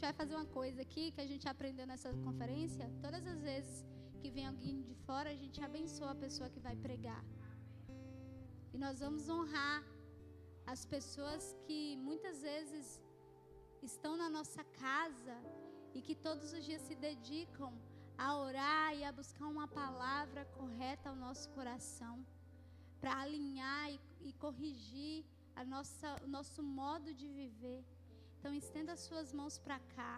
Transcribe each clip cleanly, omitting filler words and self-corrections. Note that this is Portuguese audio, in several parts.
vai fazer uma coisa aqui que a gente aprendeu nessa conferência. Todas as vezes que vem alguém de fora, a gente abençoa a pessoa que vai pregar. E nós vamos honrar as pessoas que muitas vezes estão na nossa casa e que todos os dias se dedicam a orar e a buscar uma palavra correta ao nosso coração, para alinhar e corrigir o nosso modo de viver. Então estenda as suas mãos para cá.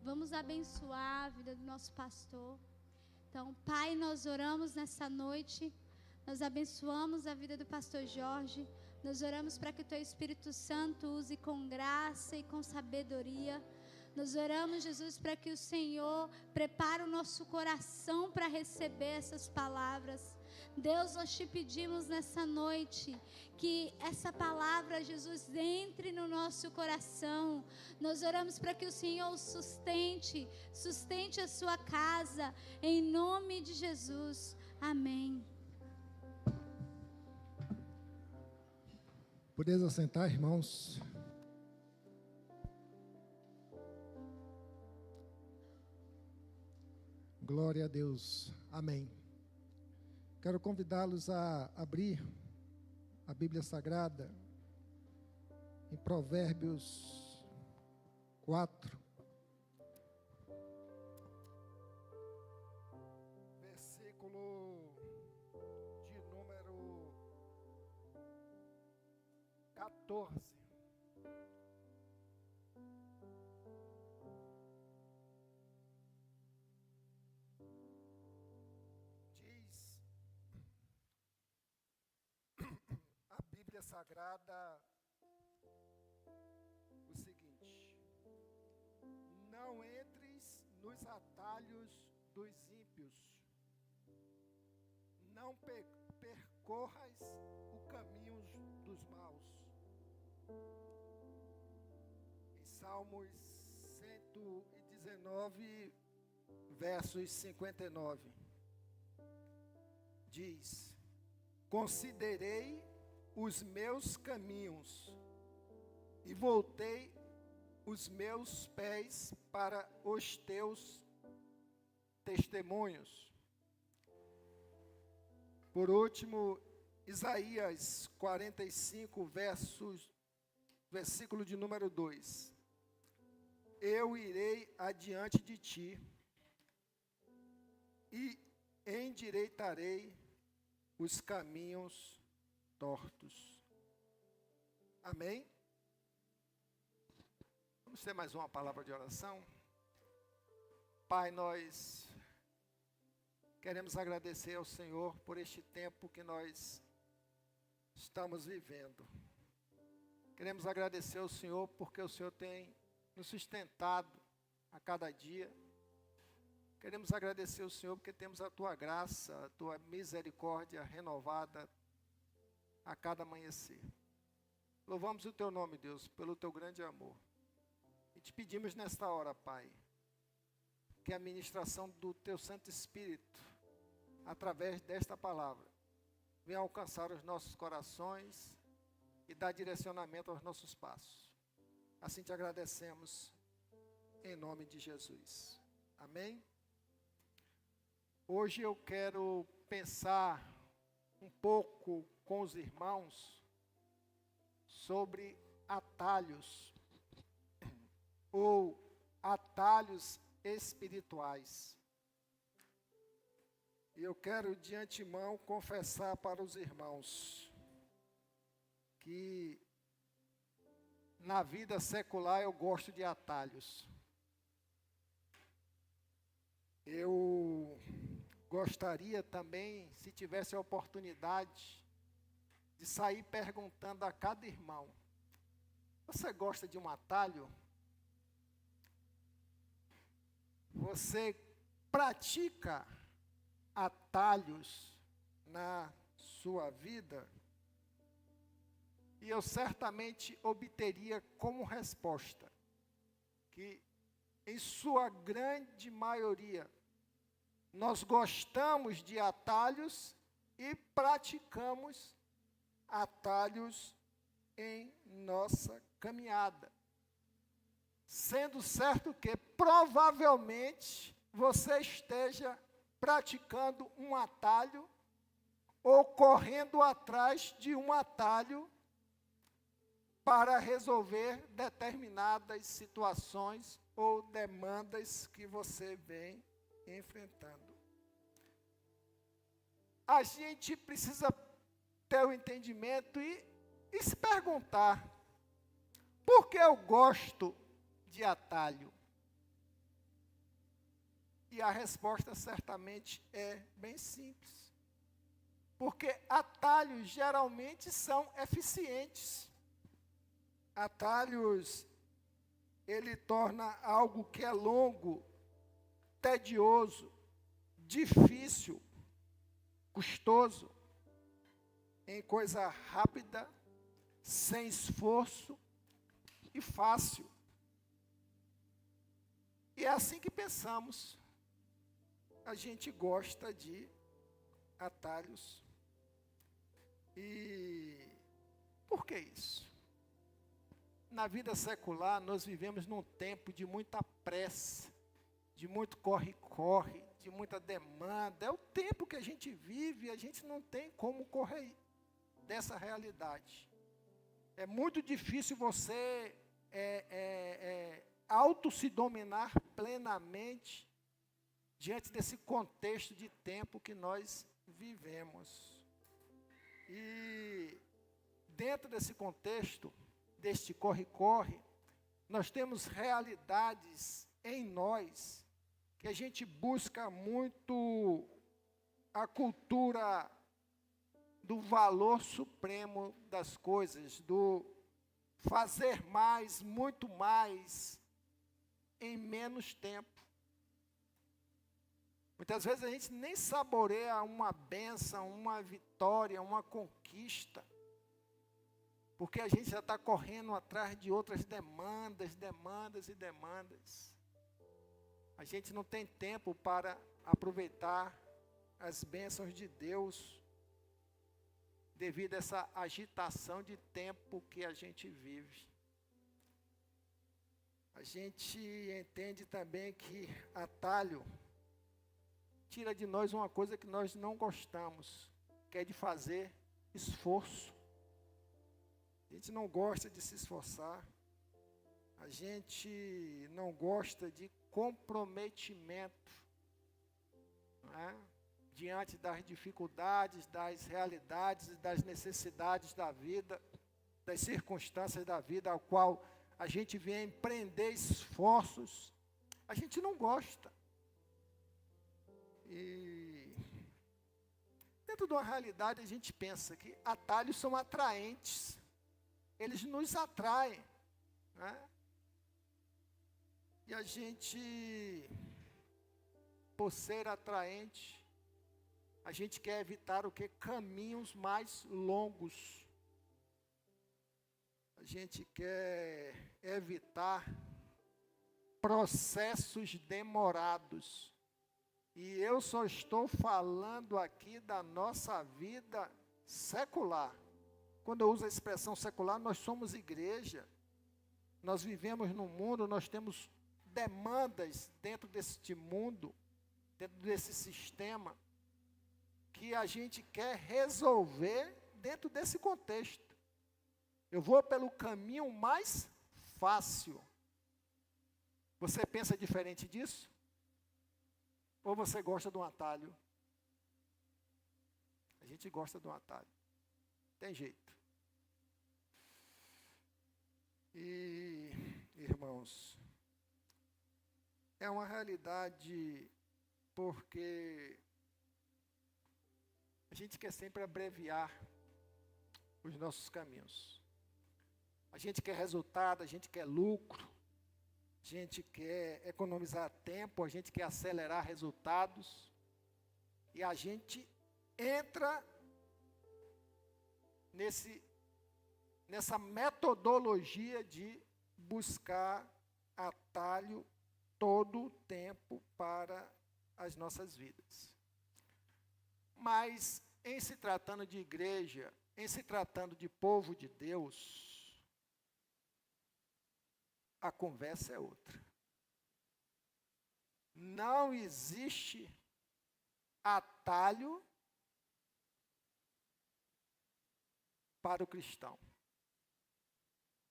Vamos abençoar a vida do nosso pastor. Então, Pai, nós oramos nessa noite. Nós abençoamos a vida do pastor Jorge. Nós oramos para que o Teu Espírito Santo use com graça e com sabedoria. Nós oramos, Jesus, para que o Senhor prepare o nosso coração para receber essas palavras. Deus, nós te pedimos nessa noite que essa palavra, Jesus, entre no nosso coração. Nós oramos para que o Senhor o sustente a sua casa, em nome de Jesus. Amém. Podeis assentar, irmãos. Glória a Deus. Amém. Quero convidá-los a abrir a Bíblia Sagrada em Provérbios 4. Versículo de número 14. Diz a Bíblia Sagrada o seguinte: não entres nos atalhos dos ímpios, não percorras o caminho dos maus. Em Salmos 119, versos 59, diz: considerei os meus caminhos e voltei os meus pés para os teus testemunhos. Por último, Isaías 45, versículo de número 2. Eu irei adiante de ti e endireitarei os caminhos tortos. Amém? Vamos ter mais uma palavra de oração. Pai, nós queremos agradecer ao Senhor por este tempo que nós estamos vivendo. Queremos agradecer ao Senhor porque o Senhor tem nos sustentado a cada dia. Queremos agradecer ao Senhor porque temos a Tua graça, a Tua misericórdia renovada a cada amanhecer. Louvamos o Teu nome, Deus, pelo Teu grande amor. E te pedimos nesta hora, Pai, que a ministração do Teu Santo Espírito, através desta palavra, venha alcançar os nossos corações e dar direcionamento aos nossos passos. Assim te agradecemos, em nome de Jesus. Amém? Hoje eu quero pensar um pouco com os irmãos sobre atalhos, ou atalhos espirituais. E eu quero de antemão confessar para os irmãos que na vida secular eu gosto de atalhos. Eu gostaria também, se tivesse a oportunidade, de sair perguntando a cada irmão: você gosta de um atalho? Você pratica atalhos na sua vida? E eu certamente obteria como resposta que, em sua grande maioria, nós gostamos de atalhos e praticamos atalhos em nossa caminhada. sendo certo que provavelmente você esteja praticando um atalho ou correndo atrás de um atalho para resolver determinadas situações ou demandas que você vem enfrentando. A gente precisa ter o entendimento e se perguntar: por que eu gosto de atalho? E a resposta certamente é bem simples. Porque atalhos geralmente são eficientes. Atalhos, ele torna algo que é longo, tedioso, difícil, custoso, em coisa rápida, sem esforço e fácil. E é assim que pensamos. A gente gosta de atalhos. E por que isso? Na vida secular, nós vivemos num tempo de muita pressa, de muito corre-corre, de muita demanda. É o tempo que a gente vive, a gente não tem como correr dessa realidade. É muito difícil você auto-se dominar plenamente diante desse contexto de tempo que nós vivemos. E dentro desse contexto, deste corre-corre, nós temos realidades em nós que a gente busca muito a cultura do valor supremo das coisas, do fazer mais, muito mais, em menos tempo. Muitas vezes a gente nem saboreia uma bênção, uma vitória, uma conquista, porque a gente já está correndo atrás de outras demandas. A gente não tem tempo para aproveitar as bênçãos de Deus, devido a essa agitação de tempo que a gente vive. A gente entende também que atalho tira de nós uma coisa que nós não gostamos, que é de fazer esforço. A gente não gosta de se esforçar. A gente não gosta de comprometimento, não é? Diante das dificuldades, das realidades e das necessidades da vida, das circunstâncias da vida, ao qual a gente vem empreender esforços, a gente não gosta. E dentro de uma realidade a gente pensa que atalhos são atraentes, eles nos atraem, né? E a gente, por ser atraente, a gente quer evitar o que? Caminhos mais longos. A gente quer evitar processos demorados. E eu só estou falando aqui da nossa vida secular. Quando eu uso a expressão secular, nós somos igreja. Nós vivemos no mundo, nós temos demandas dentro deste mundo, dentro desse sistema, que a gente quer resolver dentro desse contexto. Eu vou pelo caminho mais fácil. Você pensa diferente disso? Ou você gosta de um atalho? A gente gosta de um atalho. Tem jeito. E, irmãos, é uma realidade porque a gente quer sempre abreviar os nossos caminhos. A gente quer resultado, a gente quer lucro, a gente quer economizar tempo, a gente quer acelerar resultados. E a gente entra nessa metodologia de buscar atalho todo o tempo para as nossas vidas. Mas, em se tratando de igreja, em se tratando de povo de Deus, a conversa é outra. Não existe atalho para o cristão.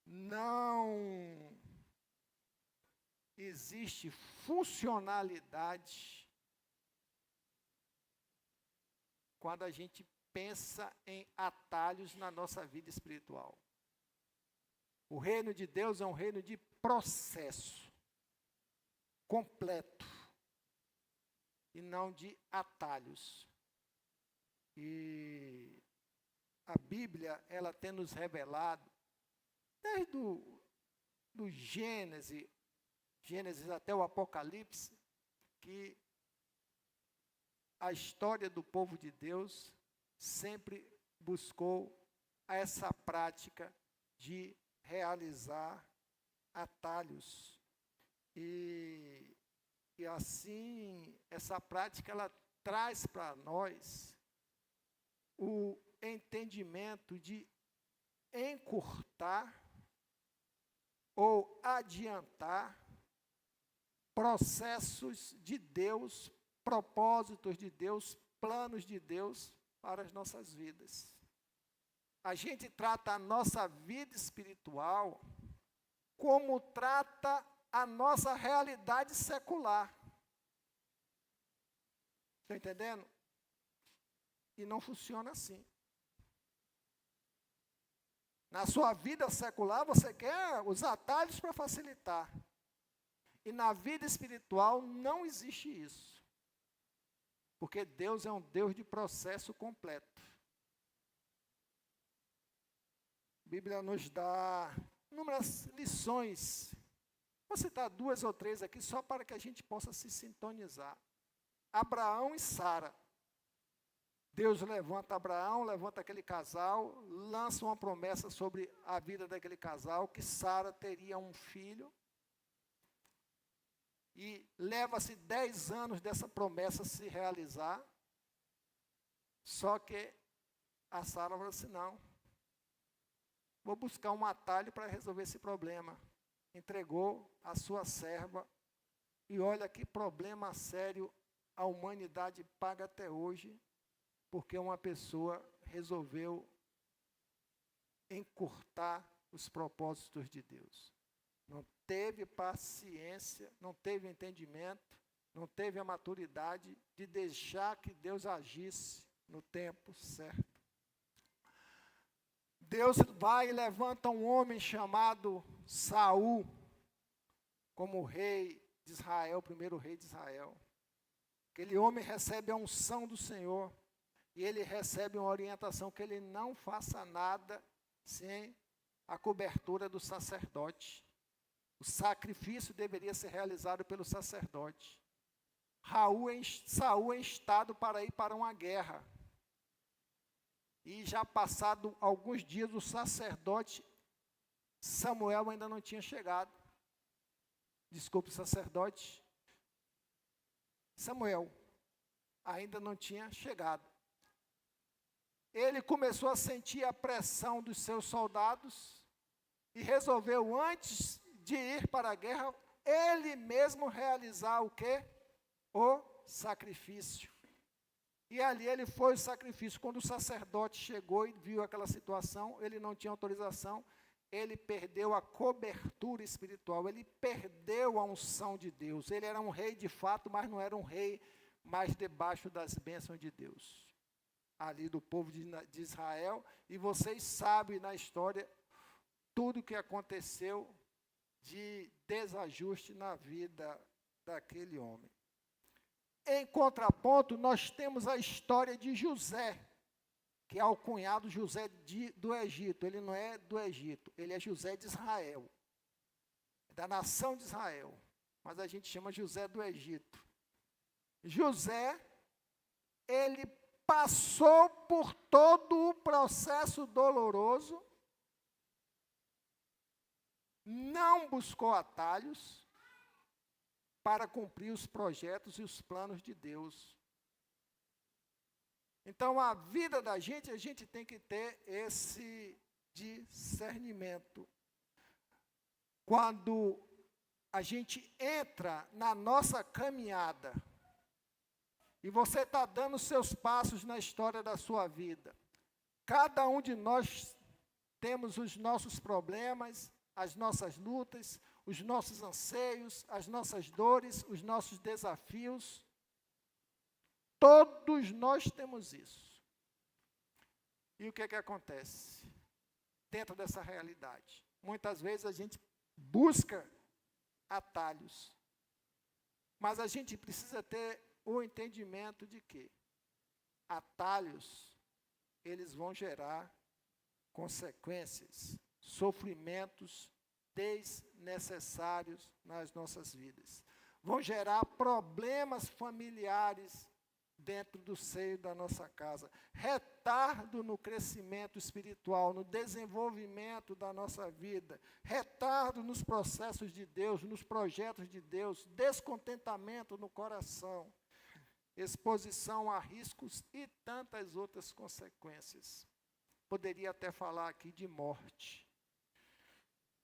Não existe funcionalidade quando a gente pensa em atalhos na nossa vida espiritual. O reino de Deus é um reino de processo completo e não de atalhos. E a Bíblia, ela tem nos revelado, desde do Gênesis até o Apocalipse, que a história do povo de Deus sempre buscou essa prática de realizar atalhos. E assim, essa prática, ela traz para nós o entendimento de encurtar ou adiantar processos de Deus, propósitos de Deus, planos de Deus para as nossas vidas. A gente trata a nossa vida espiritual como trata a nossa realidade secular. Está entendendo? E não funciona assim. Na sua vida secular, você quer os atalhos para facilitar. E na vida espiritual não existe isso. Porque Deus é um Deus de processo completo. A Bíblia nos dá inúmeras lições. Vou citar 2 ou 3 aqui, só para que a gente possa se sintonizar. Abraão e Sara. Deus levanta Abraão, levanta aquele casal, lança uma promessa sobre a vida daquele casal, que Sara teria um filho. E leva-se 10 anos dessa promessa se realizar. Só que a Sara falou assim, não, vou buscar um atalho para resolver esse problema. Entregou a sua serva, e olha que problema sério a humanidade paga até hoje, porque uma pessoa resolveu encurtar os propósitos de Deus. Não teve paciência, não teve entendimento, não teve a maturidade de deixar que Deus agisse no tempo certo. Deus vai e levanta um homem chamado Saul como rei de Israel, o primeiro rei de Israel. Aquele homem recebe a unção do Senhor e ele recebe uma orientação que ele não faça nada sem a cobertura do sacerdote. O sacrifício deveria ser realizado pelo sacerdote. Saul é instado para ir para uma guerra. E já passado alguns dias, o sacerdote Samuel ainda não tinha chegado. Desculpe, o sacerdote Samuel ainda não tinha chegado. Ele começou a sentir a pressão dos seus soldados e resolveu, antes de ir para a guerra, ele mesmo realizar o quê? O sacrifício. E ali ele foi o sacrifício. Quando o sacerdote chegou e viu aquela situação, ele não tinha autorização, ele perdeu a cobertura espiritual, ele perdeu a unção de Deus. Ele era um rei de fato, mas não era um rei mais debaixo das bênçãos de Deus. Ali do povo de Israel, e vocês sabem na história tudo o que aconteceu de desajuste na vida daquele homem. Em contraponto, nós temos a história de José, que é o cunhado José do Egito. Ele não é do Egito, ele é José de Israel, da nação de Israel, mas a gente chama José do Egito. José, ele passou por todo o processo doloroso, não buscou atalhos para cumprir os projetos e os planos de Deus. Então, a vida da gente, a gente tem que ter esse discernimento. quando a gente entra na nossa caminhada, e você está dando seus passos na história da sua vida, cada um de nós temos os nossos problemas, as nossas lutas, os nossos anseios, as nossas dores, os nossos desafios. Todos nós temos isso. E o que acontece dentro dessa realidade? Muitas vezes a gente busca atalhos, mas a gente precisa ter o entendimento de que atalhos, eles vão gerar consequências, sofrimentos desnecessários nas nossas vidas. Vão gerar problemas familiares dentro do seio da nossa casa, retardo no crescimento espiritual, no desenvolvimento da nossa vida, retardo nos processos de Deus, nos projetos de Deus, descontentamento no coração, exposição a riscos e tantas outras consequências. Poderia até falar aqui de morte.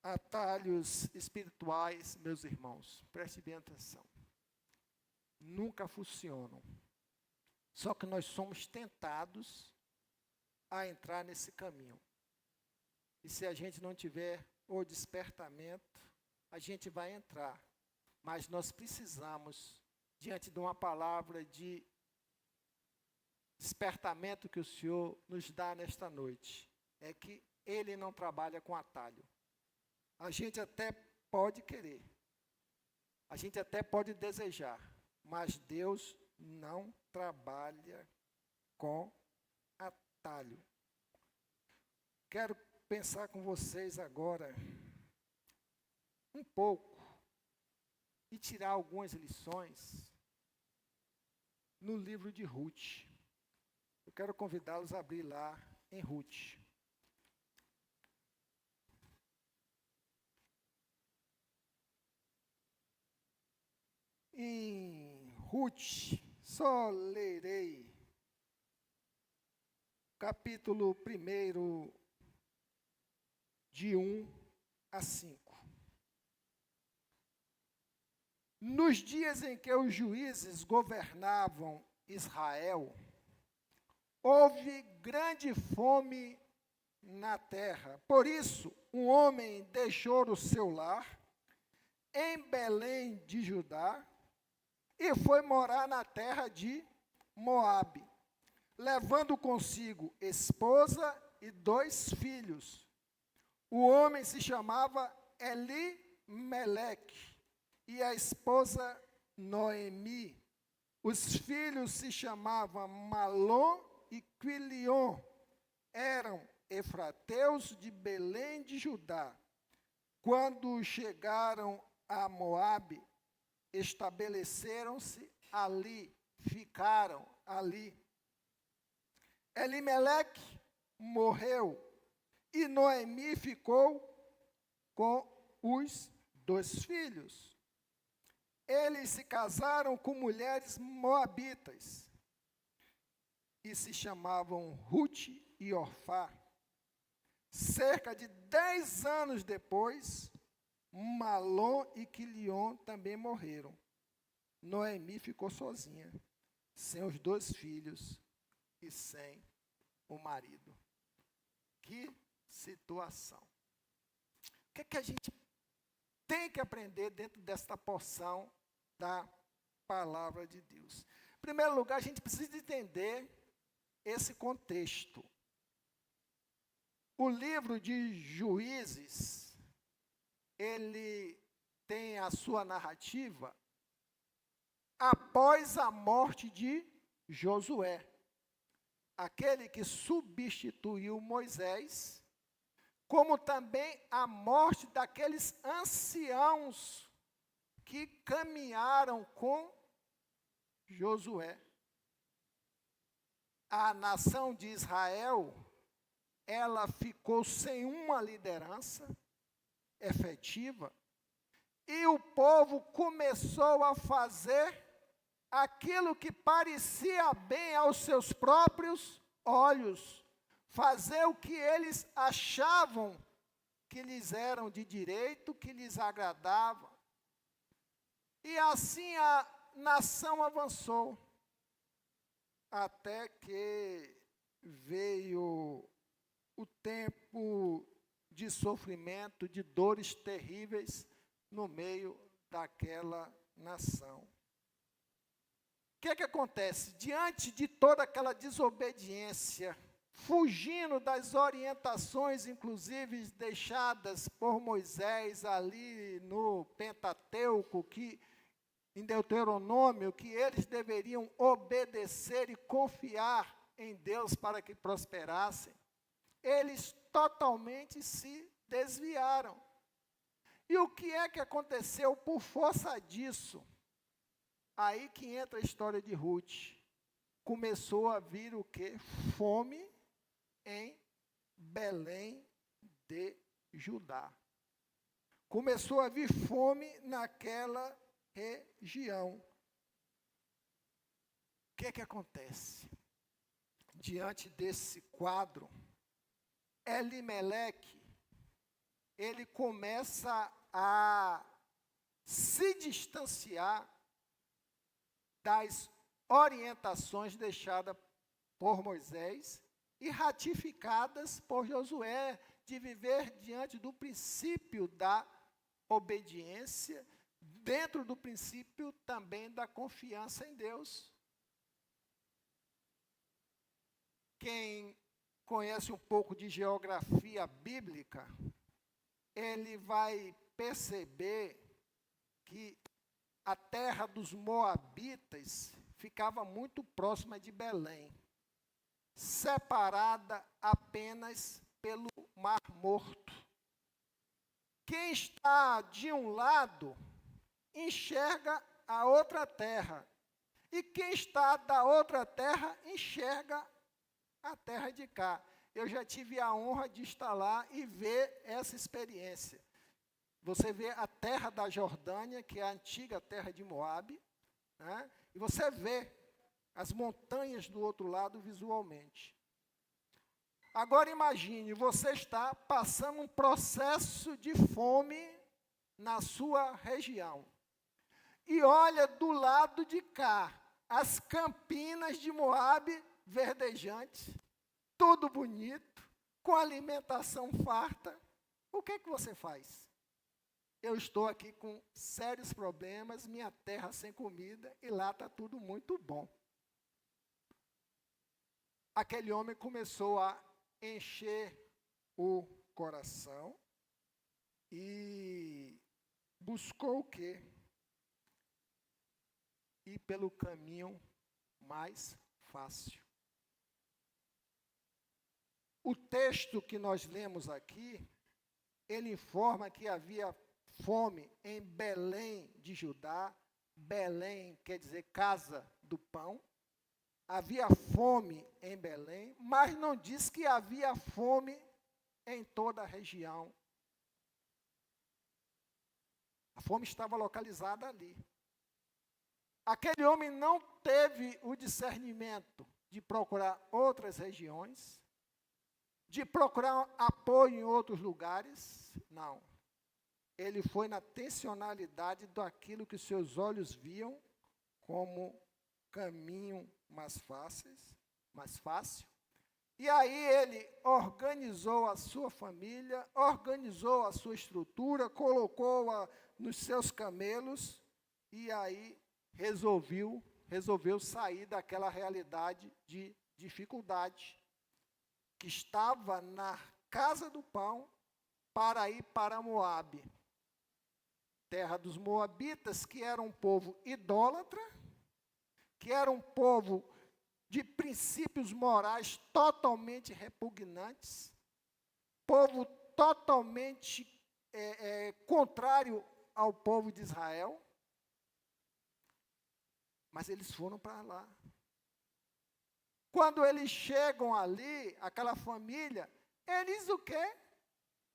Atalhos espirituais, meus irmãos, prestem bem atenção, nunca funcionam. Só que nós somos tentados a entrar nesse caminho. E se a gente não tiver o despertamento, a gente vai entrar. Mas nós precisamos, diante de uma palavra de despertamento que o Senhor nos dá nesta noite, é que Ele não trabalha com atalho. A gente até pode querer, a gente até pode desejar, mas Deus não trabalha com atalho. Quero pensar com vocês agora um pouco e tirar algumas lições no livro de Ruth. Eu quero convidá-los a abrir lá em Ruth. Em Ruth, só lerei capítulo 1, de 1 a 5. Nos dias em que os juízes governavam Israel, houve grande fome na terra. Por isso, um homem deixou o seu lar em Belém de Judá e foi morar na terra de Moabe, levando consigo esposa e 2 filhos. O homem se chamava Elimeleque e a esposa Noemi. Os filhos se chamavam Malom e Quilion. Eram efrateus de Belém de Judá. Quando chegaram a Moabe, estabeleceram-se ali, ficaram ali. Elimeleque morreu e Noemi ficou com os 2 filhos. Eles se casaram com mulheres moabitas e se chamavam Ruth e Orfá. Cerca de 10 anos depois, Malom e Quilion também morreram. Noemi ficou sozinha, sem os 2 filhos e sem o marido. Que situação. O que a gente tem que aprender dentro desta porção da palavra de Deus? Em primeiro lugar, a gente precisa entender esse contexto. O livro de Juízes, ele tem a sua narrativa após a morte de Josué, aquele que substituiu Moisés, como também a morte daqueles anciãos que caminharam com Josué. A nação de Israel, ela ficou sem uma liderança efetiva, e o povo começou a fazer aquilo que parecia bem aos seus próprios olhos, fazer o que eles achavam que lhes eram de direito, que lhes agradavam. E assim a nação avançou, até que veio o tempo de sofrimento, de dores terríveis no meio daquela nação. O que é que acontece? Diante de toda aquela desobediência, fugindo das orientações, inclusive deixadas por Moisés ali no Pentateuco, que em Deuteronômio, que eles deveriam obedecer e confiar em Deus para que prosperassem, eles totalmente se desviaram. E o que é que aconteceu por força disso? Aí que entra a história de Ruth. Começou a vir o quê? Fome em Belém de Judá. Começou a vir fome naquela região. O que é que acontece? Diante desse quadro, Elimeleque, ele começa a se distanciar das orientações deixadas por Moisés e ratificadas por Josué, de viver diante do princípio da obediência, dentro do princípio também da confiança em Deus. Quem conhece um pouco de geografia bíblica, ele vai perceber que a terra dos moabitas ficava muito próxima de Belém, separada apenas pelo Mar Morto. Quem está de um lado enxerga a outra terra, e quem está da outra terra enxerga a terra de cá. Eu já tive a honra de estar lá e ver essa experiência. Você vê a terra da Jordânia, que é a antiga terra de Moabe, né? E você vê as montanhas do outro lado visualmente. Agora imagine, você está passando um processo de fome na sua região. E olha do lado de cá, as campinas de Moabe verdejantes, tudo bonito, com alimentação farta. O que é que você faz? Eu estou aqui com sérios problemas, minha terra sem comida, e lá está tudo muito bom. Aquele homem começou a encher o coração e buscou o quê? Ir pelo caminho mais fácil. O texto que nós lemos aqui, ele informa que havia fome em Belém de Judá. Belém quer dizer casa do pão. Havia fome em Belém, mas não diz que havia fome em toda a região. A fome estava localizada ali. Aquele homem não teve o discernimento de procurar outras regiões, de procurar apoio em outros lugares. Não. Ele foi na tensionalidade daquilo que seus olhos viam como caminho mais fácil. E aí ele organizou a sua família, organizou a sua estrutura, colocou-a nos seus camelos, e aí resolveu sair daquela realidade de dificuldade, que estava na casa do pão, para ir para Moabe, terra dos moabitas, que era um povo idólatra, que era um povo de princípios morais totalmente repugnantes, povo totalmente contrário ao povo de Israel. Mas eles foram para lá. Quando eles chegam ali, aquela família, eles o quê?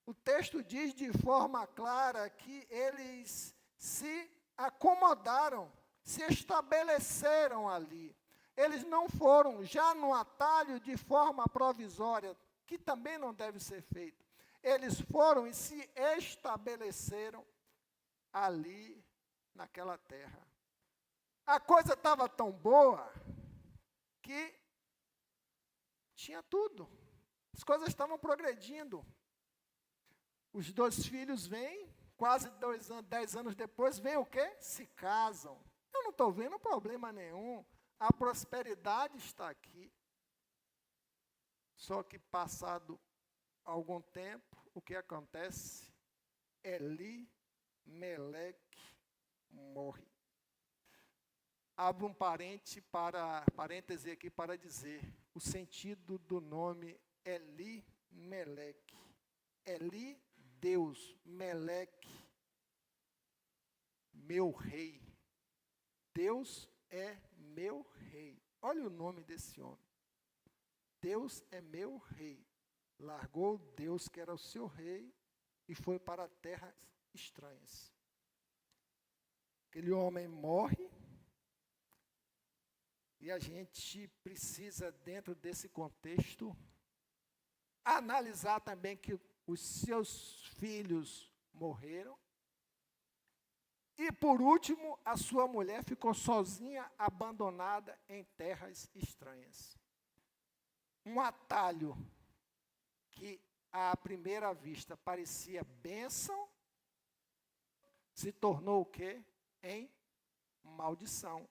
O texto diz de forma clara que eles se acomodaram, se estabeleceram ali. Eles não foram já no atalho de forma provisória, que também não deve ser feito. eles foram e se estabeleceram ali naquela terra. A coisa estava tão boa que tinha tudo. As coisas estavam progredindo. Os 2 filhos vêm, quase 10 anos depois, vêm o quê? Se casam. Eu não estou vendo problema nenhum. A prosperidade está aqui. Só que passado algum tempo, o que acontece? Elimelec morre. Abro um parêntese aqui para dizer o sentido do nome Elimelec. Eli, Deus, Meleque, meu rei. Deus é meu rei. Olha o nome desse homem. Deus é meu rei. Largou Deus, que era o seu rei, e foi para terras estranhas. Aquele homem morre, e a gente precisa, dentro desse contexto, analisar também que os seus filhos morreram, e, por último, a sua mulher ficou sozinha, abandonada em terras estranhas. Um atalho que, à primeira vista, parecia bênção, se tornou o quê? Em maldição,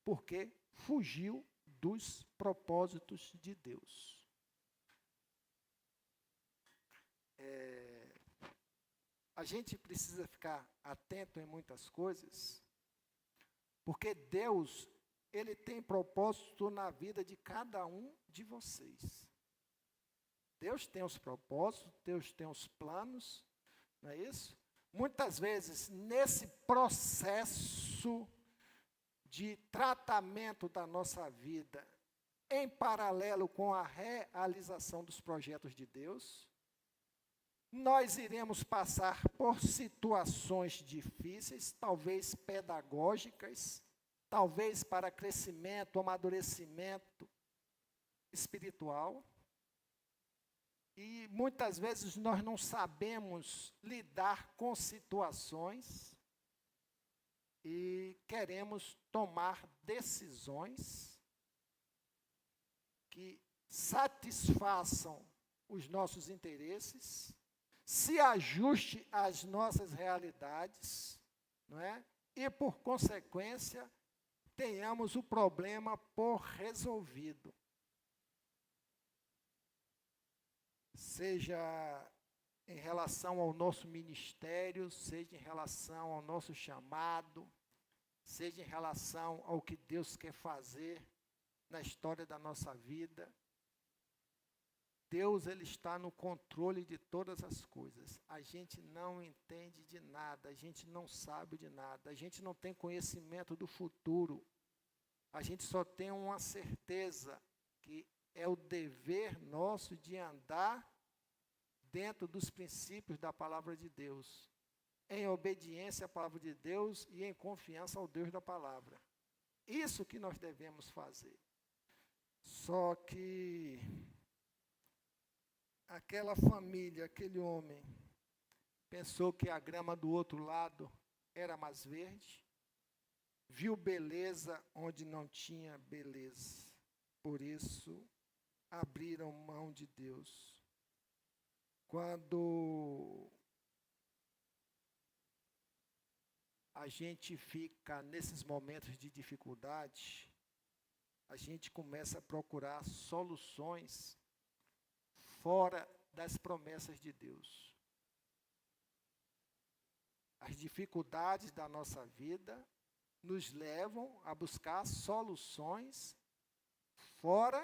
porque fugiu dos propósitos de Deus. A gente precisa ficar atento em muitas coisas, porque Deus, Ele tem propósito na vida de cada um de vocês. Deus tem os propósitos, Deus tem os planos, não é isso? Muitas vezes, nesse processo de tratamento da nossa vida, em paralelo com a realização dos projetos de Deus, nós iremos passar por situações difíceis, talvez pedagógicas, talvez para crescimento, amadurecimento espiritual. E muitas vezes nós não sabemos lidar com situações e queremos tomar decisões que satisfaçam os nossos interesses, se ajuste às nossas realidades, não é? E, por consequência, tenhamos o problema por resolvido. Seja em relação ao nosso ministério, seja em relação ao nosso chamado, seja em relação ao que Deus quer fazer na história da nossa vida. Deus, Ele está no controle de todas as coisas. A gente não entende de nada, a gente não sabe de nada, a gente não tem conhecimento do futuro. A gente só tem uma certeza, que é o dever nosso de andar dentro dos princípios da palavra de Deus, em obediência à palavra de Deus e em confiança ao Deus da palavra. Isso que nós devemos fazer. Só que aquela família, aquele homem, pensou que a grama do outro lado era mais verde, viu beleza onde não tinha beleza. Por isso, abriram mão de Deus. Quando a gente fica nesses momentos de dificuldade, a gente começa a procurar soluções fora das promessas de Deus. As dificuldades da nossa vida nos levam a buscar soluções fora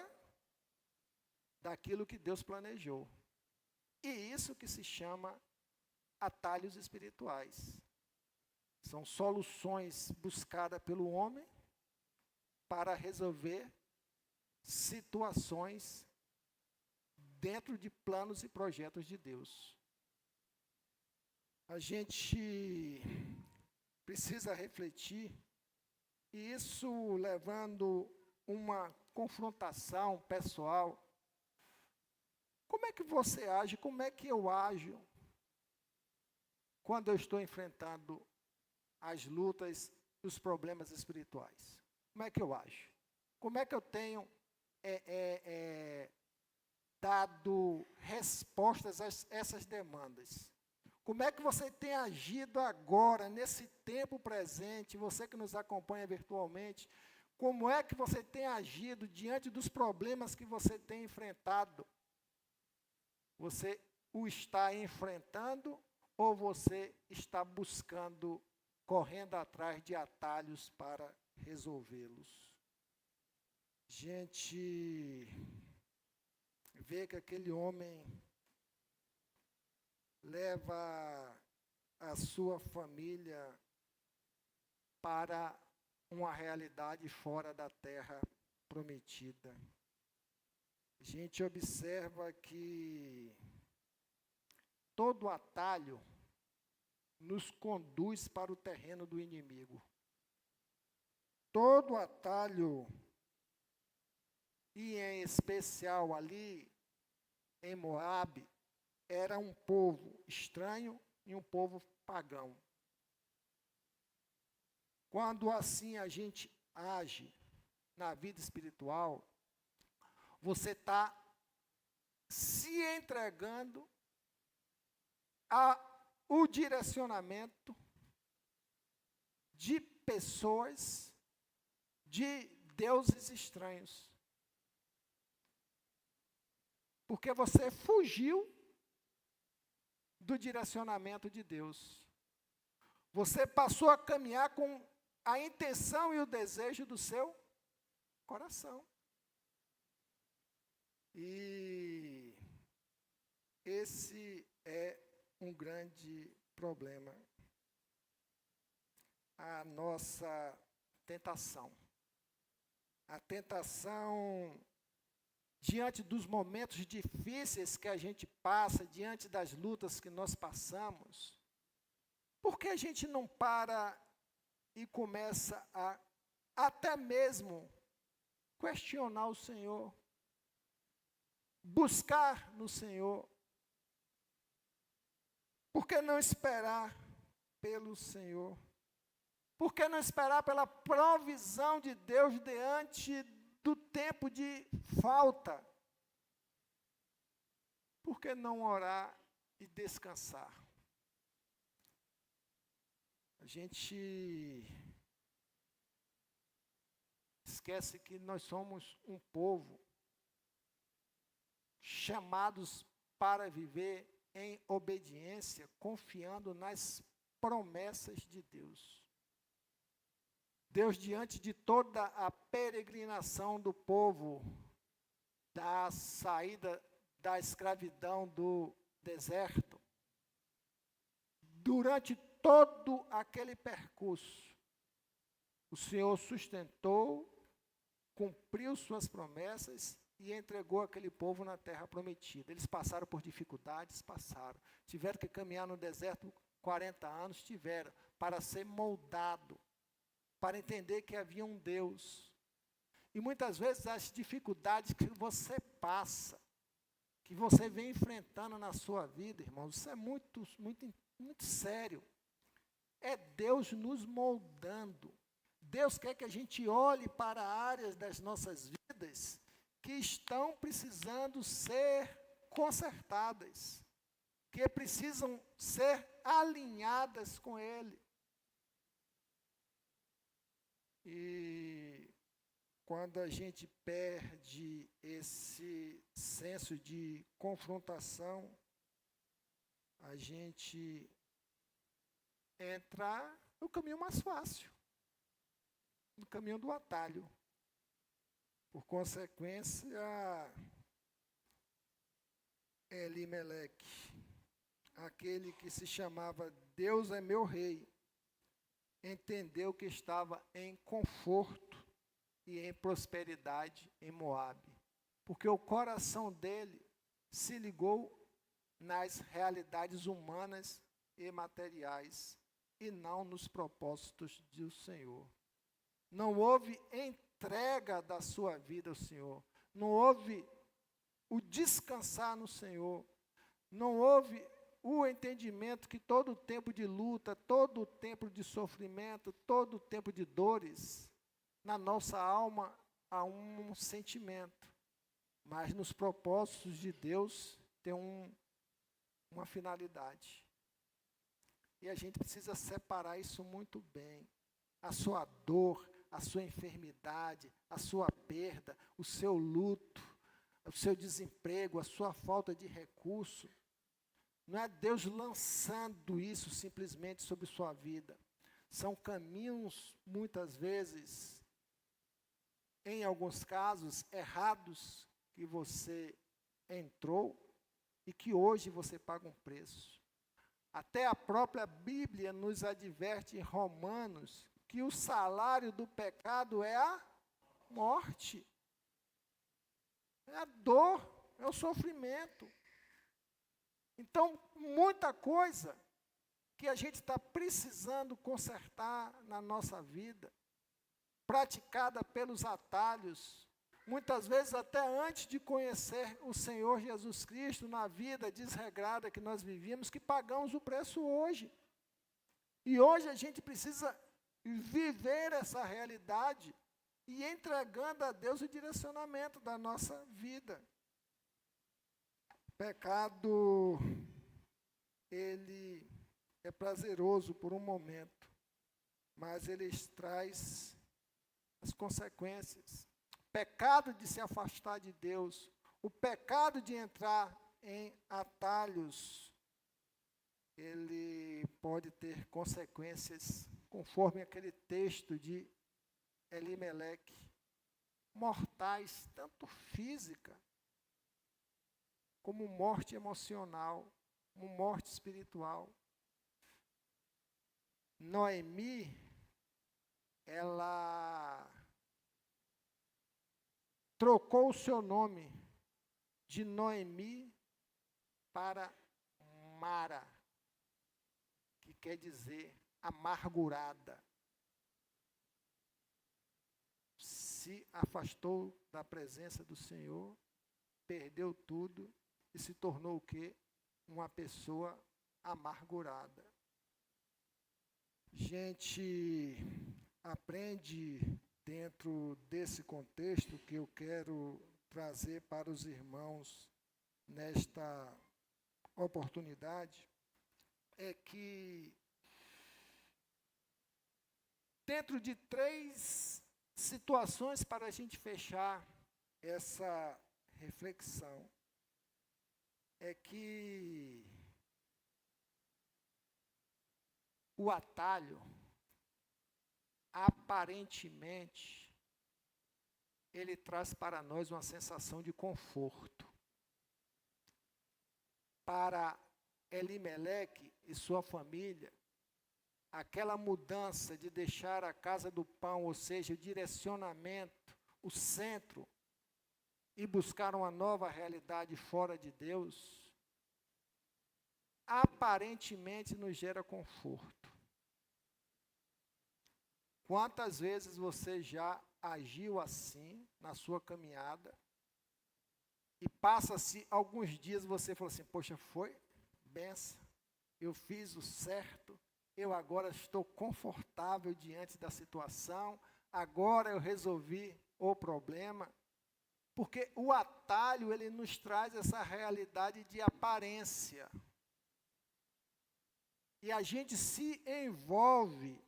daquilo que Deus planejou. E isso que se chama atalhos espirituais. São soluções buscadas pelo homem para resolver situações dentro de planos e projetos de Deus. A gente precisa refletir, e isso levando uma confrontação pessoal. Como é é que você age? Como é que eu ajo quando eu estou enfrentando as lutas, os problemas espirituais? Como é que eu ajo? Como é que eu tenho dado respostas a essas demandas? Como é que você tem agido agora, nesse tempo presente, você que nos acompanha virtualmente, como é que você tem agido diante dos problemas que você tem enfrentado? Você o está enfrentando ou você está buscando, correndo atrás de atalhos para resolvê-los? Gente, vê que aquele homem leva a sua família para uma realidade fora da terra prometida. A gente observa que todo atalho nos conduz para o terreno do inimigo. Todo atalho, e em especial ali em Moabe, era um povo estranho e um povo pagão. Quando assim a gente age na vida espiritual, você está se entregando ao direcionamento de pessoas, de deuses estranhos. Porque você fugiu do direcionamento de Deus. Você passou a caminhar com a intenção e o desejo do seu coração. E esse é um grande problema. A nossa tentação. A tentação diante dos momentos difíceis que a gente passa, diante das lutas que nós passamos, por que a gente não para e começa a até mesmo questionar o Senhor, buscar no Senhor? Por que não esperar pelo Senhor? Por que não esperar pela provisão de Deus diante do tempo de falta? Por que não orar e descansar? A gente esquece que nós somos um povo chamados para viver em obediência, confiando nas promessas de Deus. Deus, diante de toda a peregrinação do povo, da saída da escravidão do deserto, durante todo aquele percurso, o Senhor sustentou, cumpriu suas promessas e entregou aquele povo na terra prometida. Eles passaram por dificuldades, tiveram que caminhar no deserto 40 anos, tiveram, para ser moldado, para entender que havia um Deus. E muitas vezes as dificuldades que você passa, que você vem enfrentando na sua vida, irmãos, isso é muito, muito, muito sério. É Deus nos moldando. Deus quer que a gente olhe para áreas das nossas vidas que estão precisando ser consertadas, que precisam ser alinhadas com Ele. E quando a gente perde esse senso de confrontação, a gente entra no caminho mais fácil, no caminho do atalho. Por consequência, Elimeleque, aquele que se chamava Deus é meu rei, entendeu que estava em conforto e em prosperidade em Moabe, porque o coração dele se ligou nas realidades humanas e materiais e não nos propósitos do Senhor. Não houve entrega da sua vida ao Senhor, não houve o descansar no Senhor. Não houve o entendimento que todo tempo de luta, todo tempo de sofrimento, todo tempo de dores, na nossa alma há um sentimento. Mas nos propósitos de Deus tem uma finalidade. E a gente precisa separar isso muito bem. A sua dor, a sua enfermidade, a sua perda, o seu luto, o seu desemprego, a sua falta de recurso. Não é Deus lançando isso simplesmente sobre sua vida. São caminhos, muitas vezes, em alguns casos, errados, que você entrou e que hoje você paga um preço. Até a própria Bíblia nos adverte em Romanos que o salário do pecado é a morte. É a dor, é o sofrimento. Então, muita coisa que a gente está precisando consertar na nossa vida, praticada pelos atalhos, muitas vezes até antes de conhecer o Senhor Jesus Cristo, na vida desregrada que nós vivíamos, que pagamos o preço hoje. E hoje a gente precisa viver essa realidade e entregando a Deus o direcionamento da nossa vida. O pecado, ele é prazeroso por um momento, mas ele traz as consequências. O pecado de se afastar de Deus, o pecado de entrar em atalhos, ele pode ter consequências, conforme aquele texto de Elimeleque, mortais, tanto física, como morte emocional, como morte espiritual. Noemi, ela trocou o seu nome de Noemi para Mara, que quer dizer amargurada. Se afastou da presença do Senhor, perdeu tudo e se tornou o quê? Uma pessoa amargurada. Gente aprende dentro desse contexto que eu quero trazer para os irmãos nesta oportunidade, é que dentro de 3 situações para a gente fechar essa reflexão, é que o atalho, aparentemente, ele traz para nós uma sensação de conforto. Para Elimeleque e sua família, aquela mudança de deixar a casa do pão, ou seja, o direcionamento, o centro, e buscar uma nova realidade fora de Deus, aparentemente nos gera conforto. Quantas vezes você já agiu assim na sua caminhada e passa-se alguns dias você fala assim, poxa, foi benção, eu fiz o certo, eu agora estou confortável diante da situação, agora eu resolvi o problema, porque o atalho, ele nos traz essa realidade de aparência. E a gente se envolve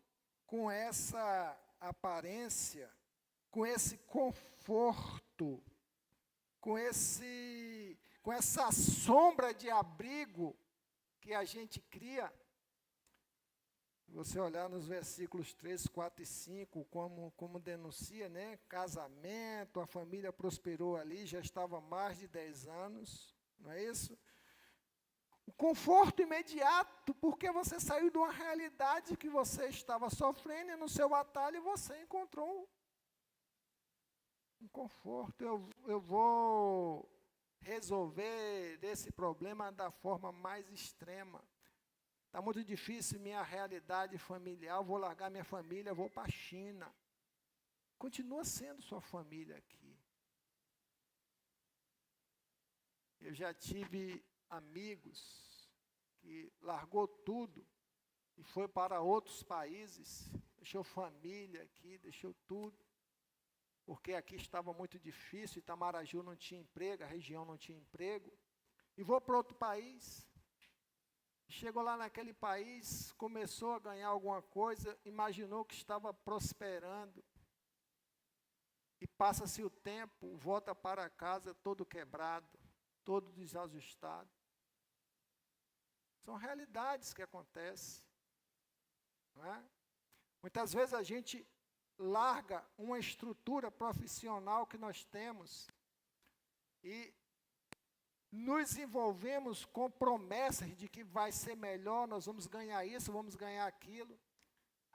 com essa aparência, com esse conforto, com essa sombra de abrigo que a gente cria. Você olhar nos versículos 3, 4 e 5, como denuncia, né? Casamento, a família prosperou ali, já estava há mais de 10 anos, não é isso? O conforto imediato, porque você saiu de uma realidade que você estava sofrendo e no seu atalho você encontrou um conforto. Eu vou resolver esse problema da forma mais extrema. Está muito difícil minha realidade familiar, eu vou largar minha família, vou para a China. Continua sendo sua família aqui. Eu já tive amigos que largou tudo e foi para outros países, deixou família aqui, deixou tudo, porque aqui estava muito difícil, Itamaraju não tinha emprego, a região não tinha emprego, e vou para outro país. Chegou lá naquele país, começou a ganhar alguma coisa, imaginou que estava prosperando, e passa-se o tempo, volta para casa todo quebrado, todo desajustado. São realidades que acontecem. Não é? Muitas vezes a gente larga uma estrutura profissional que nós temos e nos envolvemos com promessas de que vai ser melhor, nós vamos ganhar isso, vamos ganhar aquilo.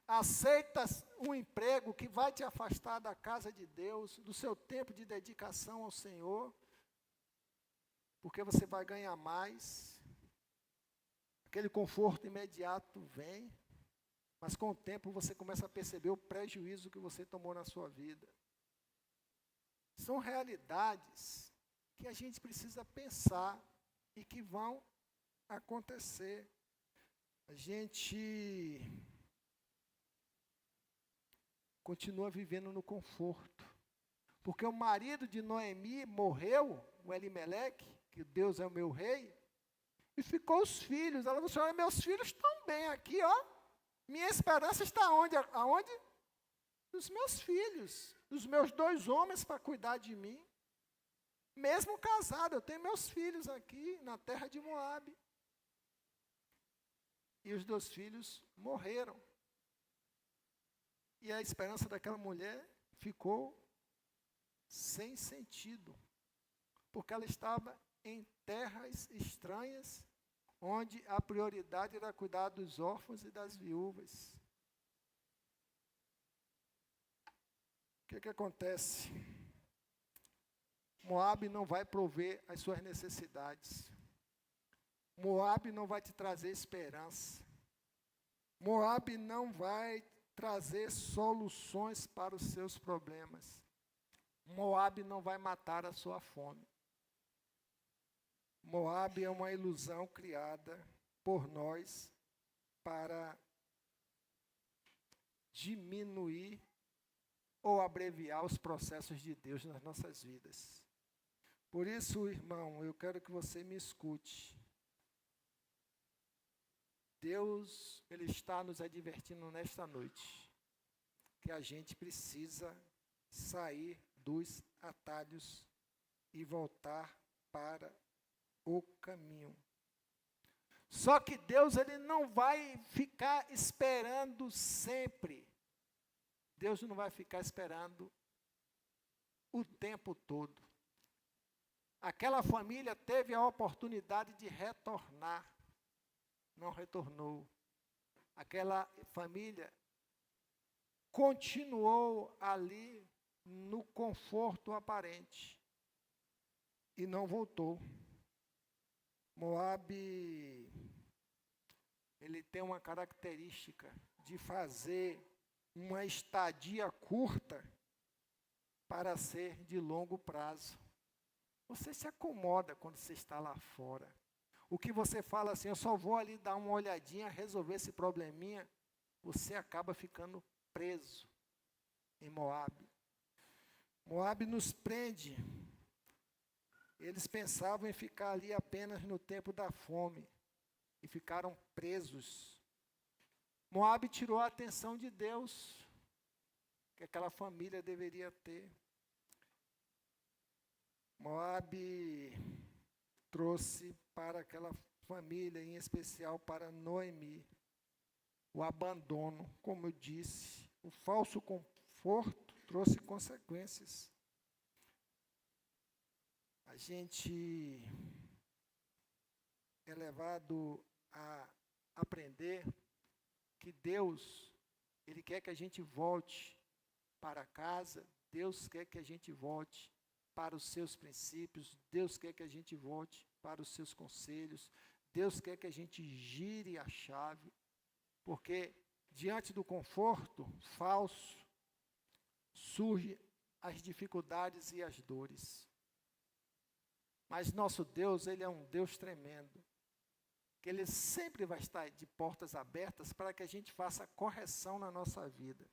Aceita um emprego que vai te afastar da casa de Deus, do seu tempo de dedicação ao Senhor, porque você vai ganhar mais. Aquele conforto imediato vem, mas com o tempo você começa a perceber o prejuízo que você tomou na sua vida. São realidades que a gente precisa pensar e que vão acontecer. A gente continua vivendo no conforto, porque o marido de Noemi morreu, o Elimeleque, que Deus é o meu rei, e ficou os filhos. Ela falou assim: meus filhos estão bem aqui, ó. Minha esperança está onde? Aonde? Nos meus filhos, dos meus 2 homens para cuidar de mim. Mesmo casado, eu tenho meus filhos aqui na terra de Moabe. E os 2 filhos morreram. E a esperança daquela mulher ficou sem sentido, porque ela estava em terras estranhas, onde a prioridade era cuidar dos órfãos e das viúvas. O que acontece? Moabe não vai prover as suas necessidades. Moabe não vai te trazer esperança. Moabe não vai trazer soluções para os seus problemas. Moabe não vai matar a sua fome. Moabe é uma ilusão criada por nós para diminuir ou abreviar os processos de Deus nas nossas vidas. Por isso, irmão, eu quero que você me escute. Deus, Ele está nos advertindo nesta noite que a gente precisa sair dos atalhos e voltar para o caminho. Só que Deus, Ele não vai ficar esperando sempre. Deus não vai ficar esperando o tempo todo. Aquela família teve a oportunidade de retornar, não retornou. Aquela família continuou ali no conforto aparente e não voltou. Moabe, ele tem uma característica de fazer uma estadia curta para ser de longo prazo. Você se acomoda quando você está lá fora. O que você fala assim, eu só vou ali dar uma olhadinha, resolver esse probleminha, você acaba ficando preso em Moabe. Moabe nos prende. Eles pensavam em ficar ali apenas no tempo da fome e ficaram presos. Moabe tirou a atenção de Deus, que aquela família deveria ter. Moabe trouxe para aquela família, em especial para Noemi, o abandono, como eu disse. O falso conforto trouxe consequências. A gente é levado a aprender que Deus, Ele quer que a gente volte para casa, Deus quer que a gente volte para os seus princípios, Deus quer que a gente volte para os seus conselhos, Deus quer que a gente gire a chave, porque diante do conforto falso, surgem as dificuldades e as dores. Mas nosso Deus, Ele é um Deus tremendo, que Ele sempre vai estar de portas abertas para que a gente faça correção na nossa vida.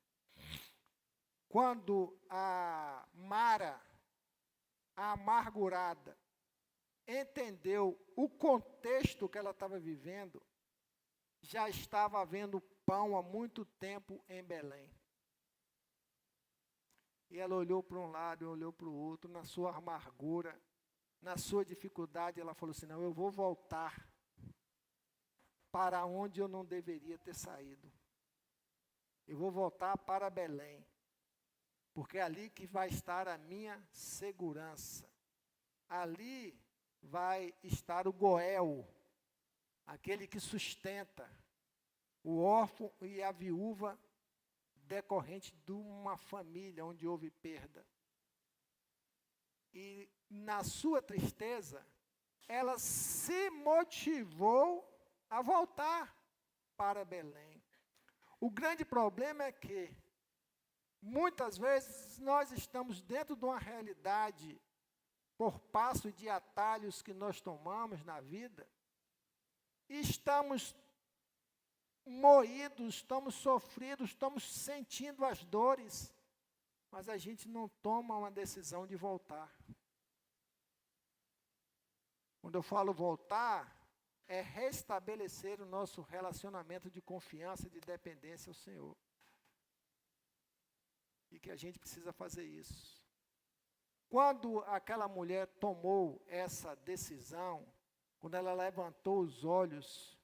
Quando a Mara, a amargurada, entendeu o contexto que ela estava vivendo, já estava havendo pão há muito tempo em Belém. E ela olhou para um lado e olhou para o outro, na sua amargura, na sua dificuldade, ela falou assim, não, eu vou voltar para onde eu não deveria ter saído. Eu vou voltar para Belém, porque é ali que vai estar a minha segurança. Ali vai estar o Goel, aquele que sustenta o órfão e a viúva decorrente de uma família onde houve perda. E na sua tristeza, ela se motivou a voltar para Belém. O grande problema é que, muitas vezes, nós estamos dentro de uma realidade, por passo de atalhos que nós tomamos na vida, e estamos moídos, estamos sofridos, estamos sentindo as dores, mas a gente não toma uma decisão de voltar. Quando eu falo voltar, é restabelecer o nosso relacionamento de confiança, de dependência ao Senhor. E que a gente precisa fazer isso. Quando aquela mulher tomou essa decisão, quando ela levantou os olhos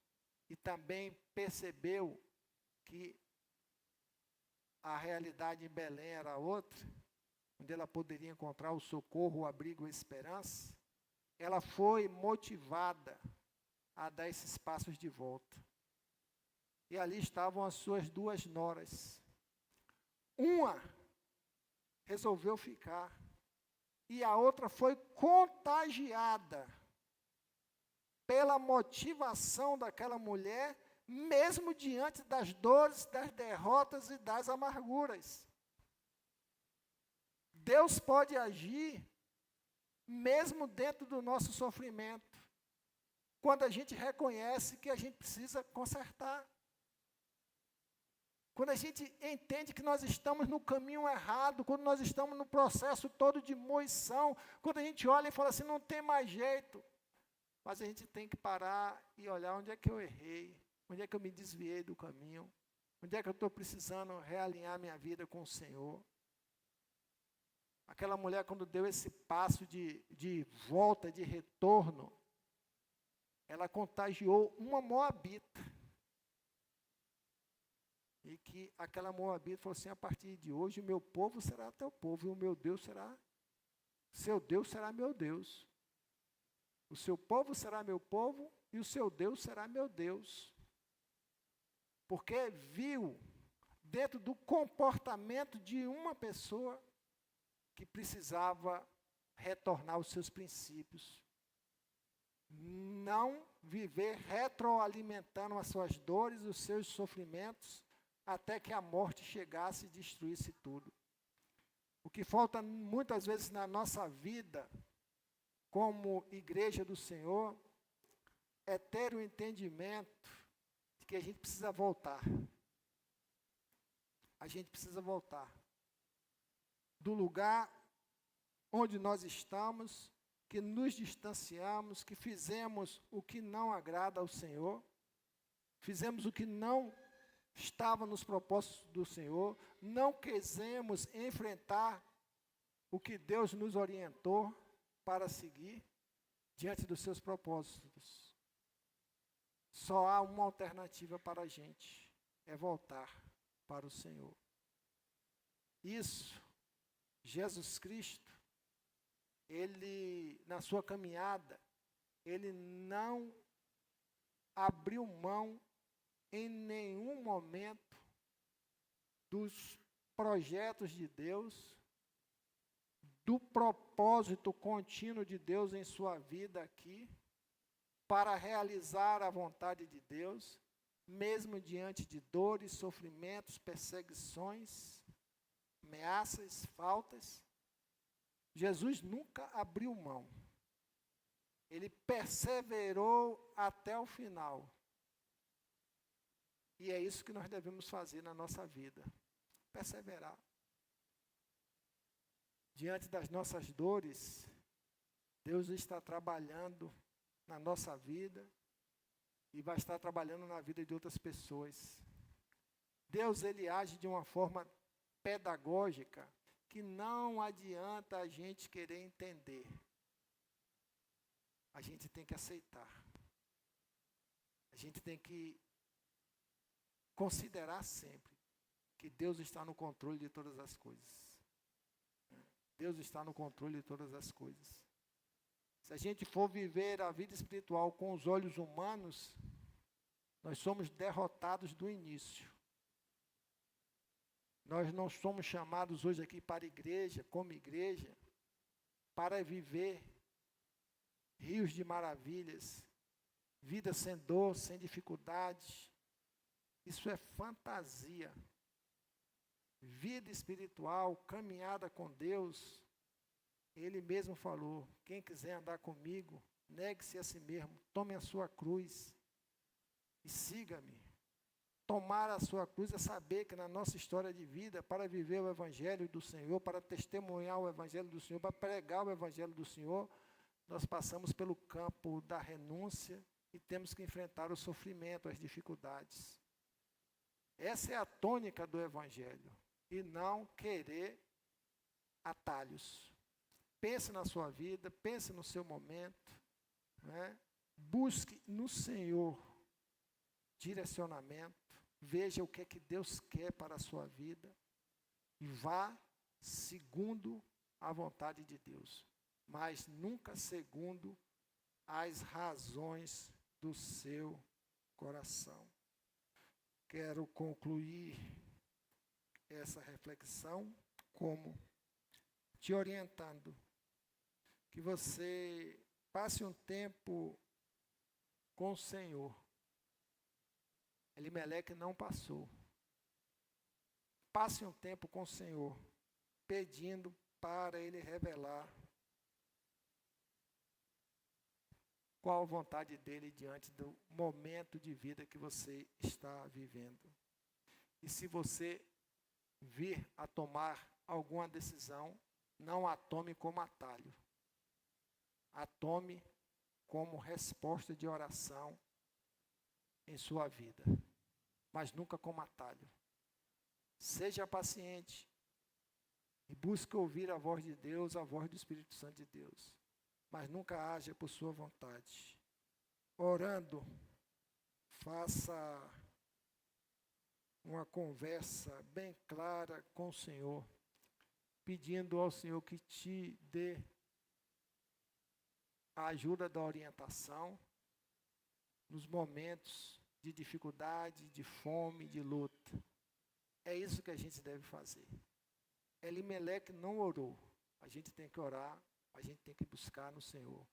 e também percebeu que a realidade em Belém era outra, onde ela poderia encontrar o socorro, o abrigo, a esperança, ela foi motivada a dar esses passos de volta. E ali estavam as suas duas noras. Uma resolveu ficar, e a outra foi contagiada pela motivação daquela mulher, mesmo diante das dores, das derrotas e das amarguras. Deus pode agir mesmo dentro do nosso sofrimento, quando a gente reconhece que a gente precisa consertar. Quando a gente entende que nós estamos no caminho errado, quando nós estamos no processo todo de moição, quando a gente olha e fala assim, não tem mais jeito. Mas a gente tem que parar e olhar onde é que eu errei, onde é que eu me desviei do caminho, onde é que eu estou precisando realinhar minha vida com o Senhor. Aquela mulher, quando deu esse passo de volta, de retorno, ela contagiou uma moabita. E que aquela moabita falou assim, a partir de hoje o meu povo será teu povo, e o meu Deus será, seu Deus será meu Deus. O seu povo será meu povo, e o seu Deus será meu Deus. Porque viu, dentro do comportamento de uma pessoa, que precisava retornar aos seus princípios. Não viver retroalimentando as suas dores, os seus sofrimentos, até que a morte chegasse e destruísse tudo. O que falta muitas vezes na nossa vida, como igreja do Senhor, é ter o entendimento de que a gente precisa voltar. A gente precisa voltar do lugar onde nós estamos, que nos distanciamos, que fizemos o que não agrada ao Senhor, fizemos o que não estava nos propósitos do Senhor, não quisemos enfrentar o que Deus nos orientou para seguir diante dos seus propósitos. Só há uma alternativa para a gente, é voltar para o Senhor. Isso, Jesus Cristo, Ele, na sua caminhada, Ele não abriu mão em nenhum momento dos projetos de Deus, do propósito contínuo de Deus em sua vida aqui, para realizar a vontade de Deus, mesmo diante de dores, sofrimentos, perseguições, ameaças, faltas. Jesus nunca abriu mão. Ele perseverou até o final. E é isso que nós devemos fazer na nossa vida. Perseverar. Diante das nossas dores, Deus está trabalhando na nossa vida e vai estar trabalhando na vida de outras pessoas. Deus, ele age de uma forma pedagógica que não adianta a gente querer entender. A gente tem que aceitar. A gente tem que considerar sempre que Deus está no controle de todas as coisas. Deus está no controle de todas as coisas. Se a gente for viver a vida espiritual com os olhos humanos, nós somos derrotados do início. Nós não somos chamados hoje aqui para a igreja, como igreja, para viver rios de maravilhas, vida sem dor, sem dificuldades. Isso é fantasia. Vida espiritual, caminhada com Deus, Ele mesmo falou, quem quiser andar comigo, negue-se a si mesmo, tome a sua cruz e siga-me. Tomar a sua cruz é saber que na nossa história de vida, para viver o Evangelho do Senhor, para testemunhar o Evangelho do Senhor, para pregar o Evangelho do Senhor, nós passamos pelo campo da renúncia e temos que enfrentar o sofrimento, as dificuldades. Essa é a tônica do Evangelho. E não querer atalhos. Pense na sua vida, pense no seu momento, né? Busque no Senhor direcionamento, veja o que é que Deus quer para a sua vida e vá segundo a vontade de Deus, mas nunca segundo as razões do seu coração. Quero concluir essa reflexão como te orientando que você passe um tempo com o Senhor. Elimeleque não passou. Passe um tempo com o Senhor, pedindo para Ele revelar qual a vontade dEle diante do momento de vida que você está vivendo. E se você vir a tomar alguma decisão, não a tome como atalho. A tome como resposta de oração em sua vida, mas nunca como atalho. Seja paciente e busque ouvir a voz de Deus, a voz do Espírito Santo de Deus, mas nunca haja por sua vontade. Orando, faça uma conversa bem clara com o Senhor, pedindo ao Senhor que te dê a ajuda da orientação nos momentos de dificuldade, de fome, de luta. É isso que a gente deve fazer. Elimeleque não orou. A gente tem que orar, a gente tem que buscar no Senhor,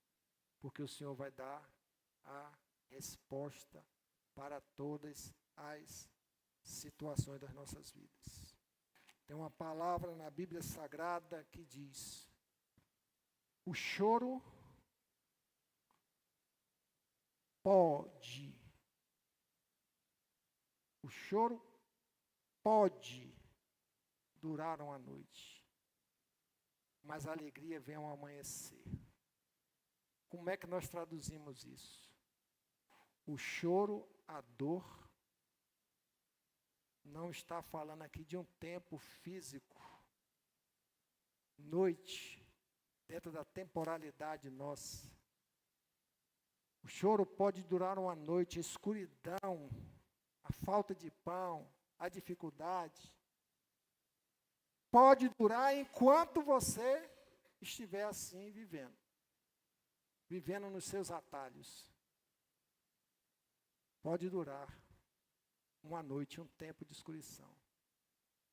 porque o Senhor vai dar a resposta para todas as situações das nossas vidas. Tem uma palavra na Bíblia Sagrada que diz: o choro pode durar uma noite, mas a alegria vem ao amanhecer. Como é que nós traduzimos isso? O choro, a dor, não está falando aqui de um tempo físico, noite, dentro da temporalidade nossa. O choro pode durar uma noite, a escuridão, a falta de pão, a dificuldade. Pode durar enquanto você estiver assim vivendo nos seus atalhos. Pode durar uma noite, um tempo de escuridão.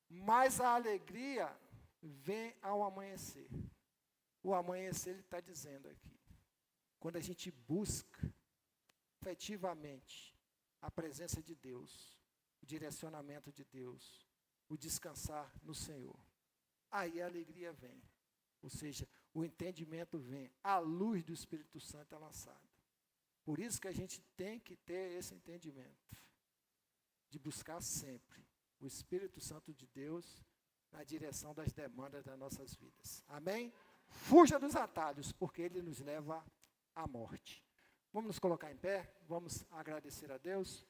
Mas a alegria vem ao amanhecer. O amanhecer, ele está dizendo aqui. Quando a gente busca efetivamente a presença de Deus, o direcionamento de Deus, o descansar no Senhor, aí a alegria vem. Ou seja, o entendimento vem, a luz do Espírito Santo é lançada. Por isso que a gente tem que ter esse entendimento, de buscar sempre o Espírito Santo de Deus na direção das demandas das nossas vidas. Amém? Fuja dos atalhos, porque ele nos leva à morte. Vamos nos colocar em pé, vamos agradecer a Deus.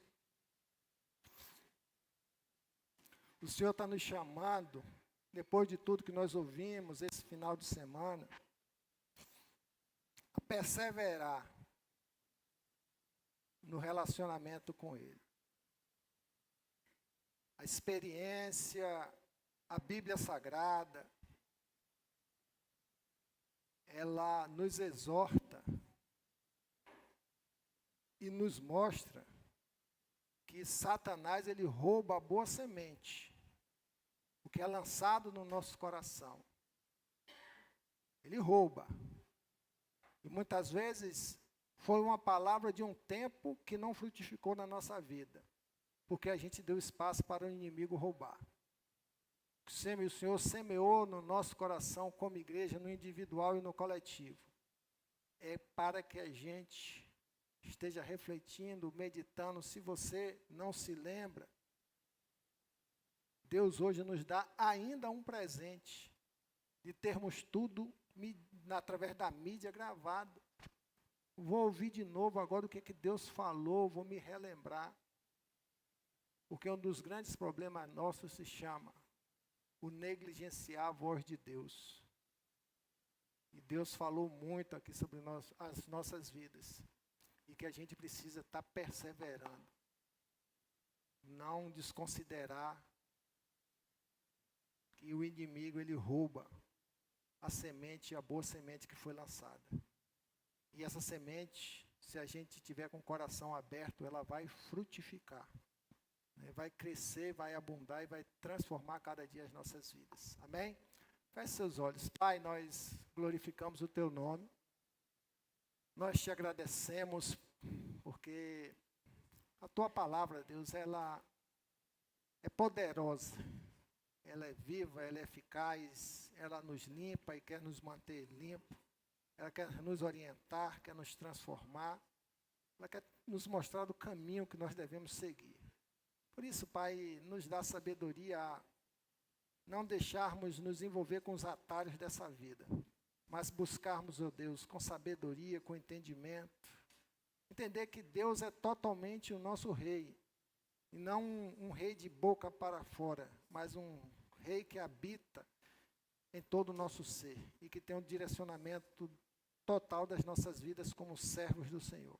O Senhor está nos chamando, depois de tudo que nós ouvimos esse final de semana, a perseverar no relacionamento com Ele. A experiência, a Bíblia Sagrada, ela nos exorta e nos mostra que Satanás, ele rouba a boa semente, o que é lançado no nosso coração. Ele rouba. E muitas vezes foi uma palavra de um tempo que não frutificou na nossa vida, porque a gente deu espaço para o inimigo roubar. O Senhor semeou no nosso coração, como igreja, no individual e no coletivo. É para que a gente esteja refletindo, meditando. Se você não se lembra, Deus hoje nos dá ainda um presente de termos tudo através da mídia gravado. Vou ouvir de novo agora o que Deus falou, vou me relembrar. Porque um dos grandes problemas nossos se chama o negligenciar a voz de Deus. E Deus falou muito aqui sobre as nossas vidas. E que a gente precisa estar perseverando. Não desconsiderar que o inimigo, ele rouba a semente, a boa semente que foi lançada. E essa semente, se a gente tiver com o coração aberto, ela vai frutificar. Vai crescer, vai abundar e vai transformar cada dia as nossas vidas. Amém? Feche seus olhos. Pai, nós glorificamos o Teu nome. Nós te agradecemos porque a Tua palavra, Deus, ela é poderosa. Ela é viva, ela é eficaz, ela nos limpa e quer nos manter limpo. Ela quer nos orientar, quer nos transformar. Ela quer nos mostrar o caminho que nós devemos seguir. Por isso, Pai, nos dá sabedoria a não deixarmos nos envolver com os atalhos dessa vida, mas buscarmos, ó Deus, com sabedoria, com entendimento. Entender que Deus é totalmente o nosso rei, e não um rei de boca para fora, mas um rei que habita em todo o nosso ser e que tem um direcionamento total das nossas vidas como servos do Senhor.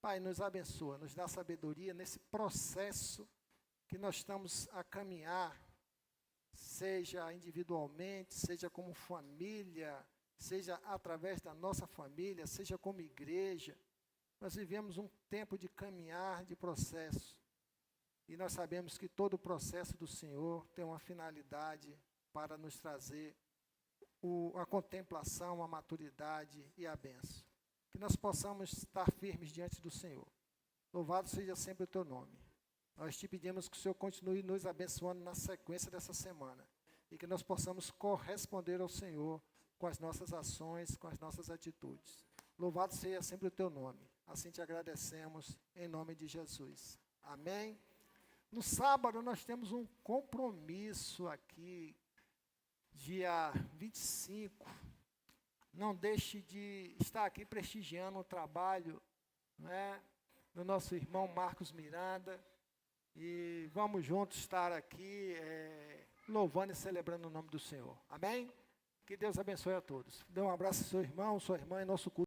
Pai, nos abençoa, nos dá sabedoria nesse processo que nós estamos a caminhar, seja individualmente, seja como família, seja através da nossa família, seja como igreja. Nós vivemos um tempo de caminhar, de processo. E nós sabemos que todo o processo do Senhor tem uma finalidade para nos trazer a contemplação, a maturidade e a bênção. Que nós possamos estar firmes diante do Senhor. Louvado seja sempre o Teu nome. Nós te pedimos que o Senhor continue nos abençoando na sequência dessa semana. E que nós possamos corresponder ao Senhor com as nossas ações, com as nossas atitudes. Louvado seja sempre o Teu nome. Assim te agradecemos, em nome de Jesus. Amém? No sábado nós temos um compromisso aqui, dia 25. Não deixe de estar aqui prestigiando o trabalho, né, do nosso irmão Marcos Miranda. E vamos juntos estar aqui louvando e celebrando o nome do Senhor. Amém? Que Deus abençoe a todos. Dê um abraço ao seu irmão, sua irmã em nosso culto.